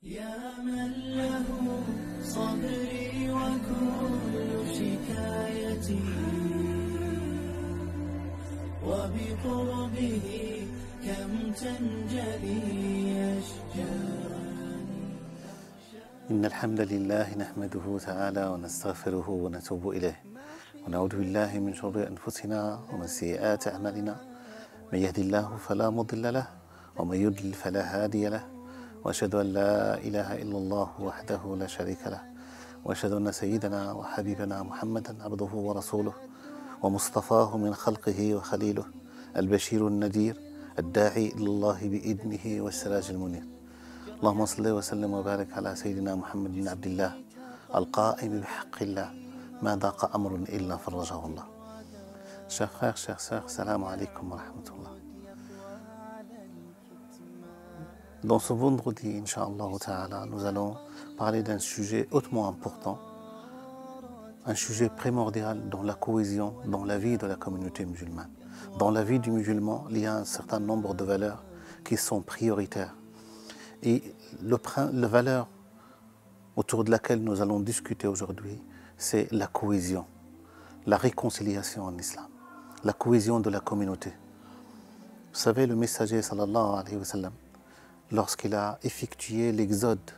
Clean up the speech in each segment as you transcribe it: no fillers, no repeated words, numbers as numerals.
يا من له صبري وكل شكايتي وبقربه كم تنجلي أشجاني. إن الحمد لله نحمده تعالى ونستغفره ونتوب إليه ونعوذ بالله من شرور أنفسنا ومن سيئات أعمالنا. من يهد الله فلا مضل له ومن يضلل فلا هادي له، وأشهد أن لا إله إلا الله وحده لا شريك له، وأشهد أن سيدنا وحبيبنا محمدا عبده ورسوله ومصطفاه من خلقه وخليله، البشير النذير الداعي إلى الله بإذنه والسراج المنير. اللهم صل وسلم وبارك على سيدنا محمد بن عبد الله القائم بحق الله، ما ضاق أمر إلا فرجه الله. Chers frères, chères sœurs, salam alaikum wa rahmatullah. Dans ce vendredi, Inch'Allah ta'ala, nous allons parler d'un sujet hautement important, un sujet primordial dans la cohésion, dans la vie de la communauté musulmane. Dans la vie du musulman, il y a un certain nombre de valeurs qui sont prioritaires. Et la valeur autour de laquelle nous allons discuter aujourd'hui, c'est la cohésion, la réconciliation en islam, la cohésion de la communauté. Vous savez, le messager sallallahu alayhi wa sallam, lorsqu'il a effectué l'exode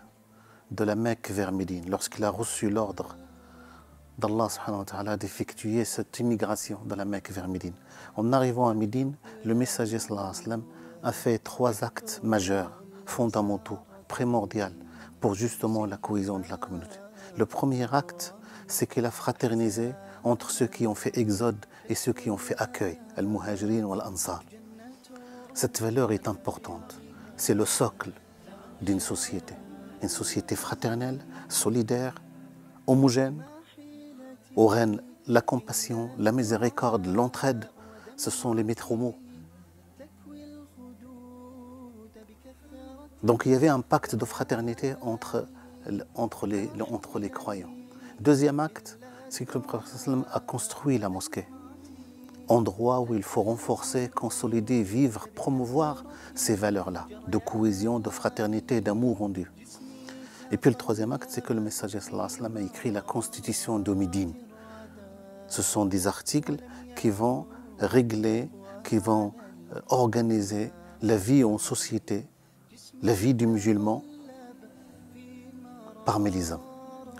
de la Mecque vers Médine, lorsqu'il a reçu l'ordre d'Allah subhanahu wa ta'ala d'effectuer cette immigration de la Mecque vers Médine, en arrivant à Médine, le messager sallallahu alayhi wa sallam a fait 3 actes majeurs, fondamentaux, primordiaux pour justement la cohésion de la communauté. Le premier acte, c'est qu'il a fraternisé entre ceux qui ont fait exode et ceux qui ont fait accueil, al-muhajirin ou al-ansar. Cette valeur est importante. C'est le socle d'une société. Une société fraternelle, solidaire, homogène, où règne la compassion, la miséricorde, l'entraide. Ce sont les maîtres mots. Donc il y avait un pacte de fraternité entre les croyants. Deuxième acte, c'est que le prophète a construit la mosquée. Endroit où il faut renforcer, consolider, vivre, promouvoir ces valeurs-là, de cohésion, de fraternité, d'amour en Dieu. Et puis le troisième acte, c'est que le messager sallallahu alayhi wa sallam a écrit la constitution de Médine. Ce sont des articles qui vont régler, qui vont organiser la vie en société, la vie du musulman parmi les hommes.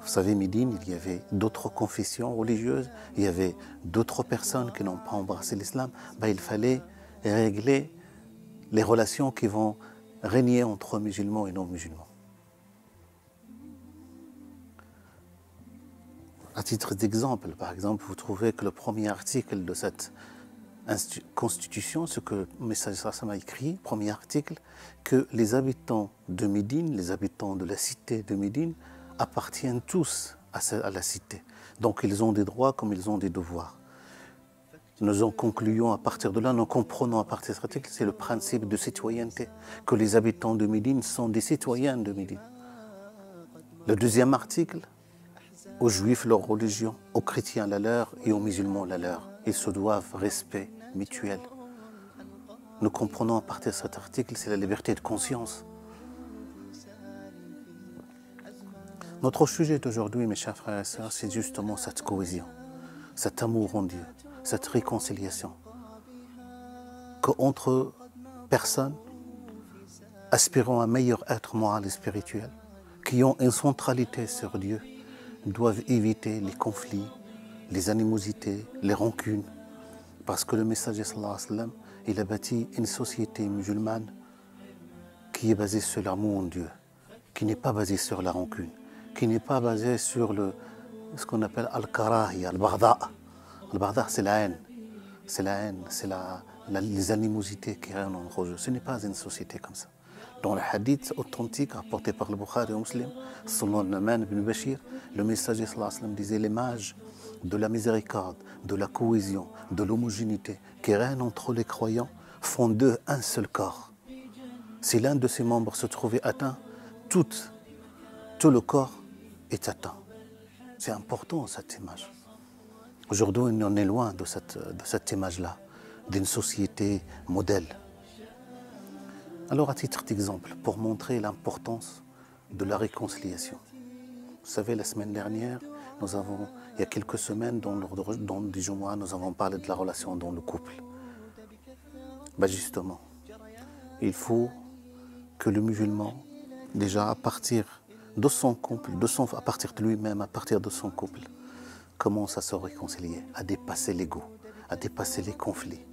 Vous savez, Médine, il y avait d'autres confessions religieuses, il y avait d'autres personnes qui n'ont pas embrassé l'islam. Il fallait régler les relations qui vont régner entre musulmans et non-musulmans. À titre d'exemple, par exemple, vous trouvez que le premier article de cette constitution, ce que le messager sallallahu a écrit, premier article, que les habitants de Médine, les habitants de la cité de Médine, appartiennent tous à la cité. Donc ils ont des droits comme ils ont des devoirs. Nous en concluons à partir de là, nous comprenons à partir de cet article, c'est le principe de citoyenneté, que les habitants de Médine sont des citoyens de Médine. Le deuxième article, aux juifs leur religion, aux chrétiens la leur et aux musulmans la leur. Ils se doivent respect mutuel. Nous comprenons à partir de cet article, c'est la liberté de conscience. Notre sujet d'aujourd'hui, mes chers frères et sœurs, c'est justement cette cohésion, cet amour en Dieu, cette réconciliation. Qu'entre personnes aspirant à un meilleur être moral et spirituel, qui ont une centralité sur Dieu, doivent éviter les conflits, les animosités, les rancunes. Parce que le messager sallallahu alayhi wa sallam, il a bâti une société musulmane qui est basée sur l'amour en Dieu, qui n'est pas basée sur la rancune, qui n'est pas basée sur ce qu'on appelle al-karahi, al-baghda. Al-baghda, c'est la haine. C'est la haine, c'est les animosités qui règnent entre eux. Ce n'est pas une société comme ça. Dans le hadith authentique rapporté par le Bukhari et Muslim, selon Nu'man ibn Bashir, le messager sallallahu alayhi wa sallam disait: les mages de la miséricorde, de la cohésion, de l'homogénéité qui règne entre les croyants font d'eux un seul corps. Si l'un de ses membres se trouvait atteint, tout le corps est atteint. C'est important cette image. Aujourd'hui, on en est loin de cette image-là, d'une société modèle. Alors, à titre d'exemple, pour montrer l'importance de la réconciliation. Vous savez, la semaine dernière, il y a quelques semaines, dans des Jumu'ah, nous avons parlé de la relation dans le couple. Justement, il faut que le musulman, déjà à partir de son couple, à partir de lui-même, à partir de son couple, commence à se réconcilier, à dépasser l'ego, à dépasser les conflits,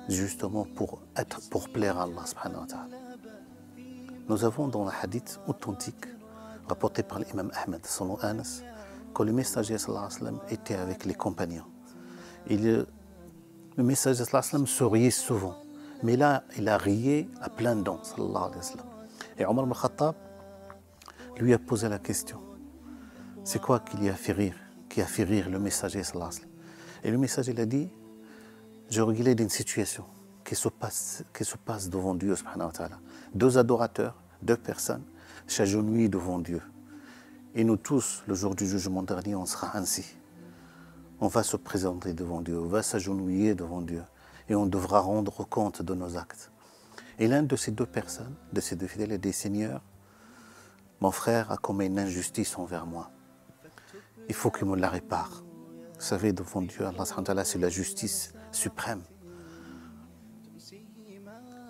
justement pour plaire à Allah subhanahu wa ta'ala. Nous avons dans le hadith authentique, rapporté par l'imam Ahmed, selon Anas, que le messager sallallahu alayhi wa sallam était avec les compagnons. Le messager sallallahu alayhi wa sallam souriait souvent, mais là, il a rié à plein dents, sallallahu alayhi wa sallam. Et Omar ibn Khattab lui a posé la question, c'est quoi qui a fait rire le messager sallallahu alayhi wa sallam? Et le messager il a dit, je rigolais d'une situation qui se passe devant Dieu subhanahu wa ta'ala. Deux adorateurs, deux personnes s'agenouillent devant Dieu. Et nous tous, le jour du jugement dernier, on sera ainsi. On va se présenter devant Dieu, on va s'agenouiller devant Dieu et on devra rendre compte de nos actes. Et l'un de ces deux personnes, de ces deux fidèles, dit, Seigneur, mon frère a commis une injustice envers moi. Il faut qu'il me la répare. Vous savez, devant Dieu, Allah subhanahu wa ta'ala, c'est la justice suprême.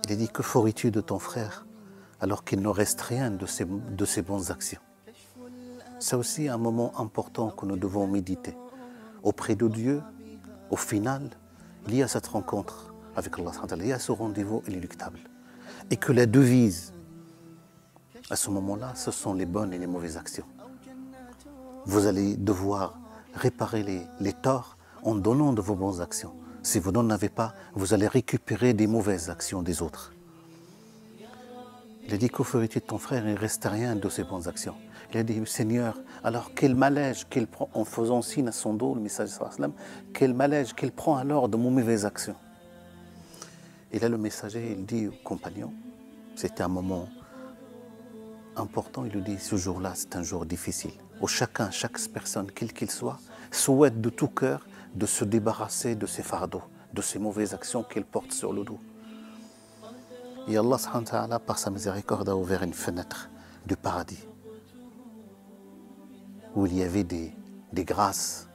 Il a dit, que ferais-tu de ton frère alors qu'il ne reste rien de ses bonnes actions? C'est aussi un moment important que nous devons méditer. Auprès de Dieu, au final, il y a cette rencontre avec Allah, il y a ce rendez-vous inéluctable. Et que la devise, à ce moment-là, ce sont les bonnes et les mauvaises actions. Vous allez devoir réparer les torts en donnant de vos bonnes actions. Si vous n'en avez pas, vous allez récupérer des mauvaises actions des autres. Il a dit, que ferais-tu de ton frère? Il ne reste rien de ses bonnes actions. Il a dit, Seigneur, alors quel malaise qu'il prend, en faisant signe à son dos, le messager sallallahu alayhi wa sallam, quel malaise qu'il prend alors de mes mauvaises actions. Et là, le messager, il dit aux compagnons, c'était un moment important, il lui dit, ce jour-là, c'est un jour difficile, où chaque personne, quelle qu'il soit, souhaite de tout cœur de se débarrasser de ses fardeaux, de ses mauvaises actions qu'il porte sur le dos. Et Allah, subhanahu wa ta'ala, par sa miséricorde, a ouvert une fenêtre du paradis, où il y avait des grâces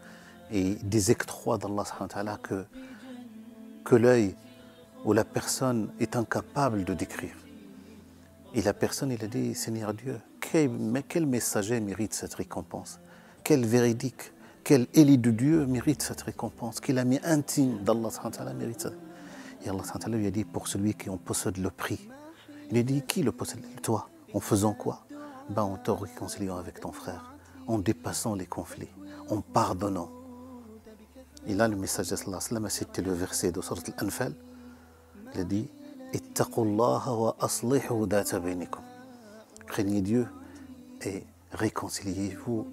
et des octrois d'Allah, subhanahu wa ta'ala, que l'œil ou la personne est incapable de décrire. Et la personne, il a dit, Seigneur Dieu, quel messager mérite cette récompense? Quel véridique, quel élu de Dieu mérite cette récompense? Quel ami intime d'Allah mérite ça? Et Allah lui a dit, pour celui qui en possède le prix. Il a dit, qui le possède? Toi. En faisant quoi? En te réconciliant avec ton frère, en dépassant les conflits, en pardonnant. Et là, le message de sallallahu alayhi wa sallam, c'était le verset de Surat Al-Anfal. Il a dit, ittaqullaha wa aslihu dhata bainikum. Craignez Dieu et réconciliez-vous.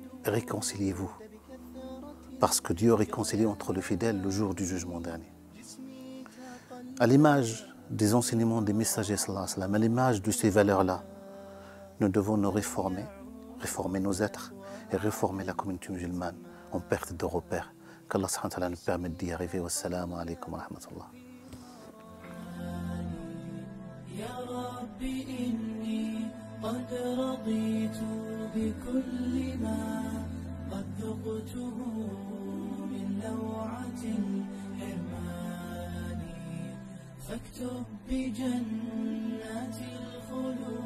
Parce que Dieu réconcilie entre les fidèles le jour du jugement dernier. À l'image des enseignements des messagers sallallahu alayhi wa sallam, à l'image de ces valeurs-là, nous devons nous réformer nos êtres et réformer la communauté musulmane en perte de repères. Qu'Allah subhanahu wa ta'ala nous permette d'y arriver. Wassalamu alaikum wa rahmatullah. يا رب إني قد رضيت بكل ما قد ذقته من لوعة الحرمان فاكتب بجنات الخلود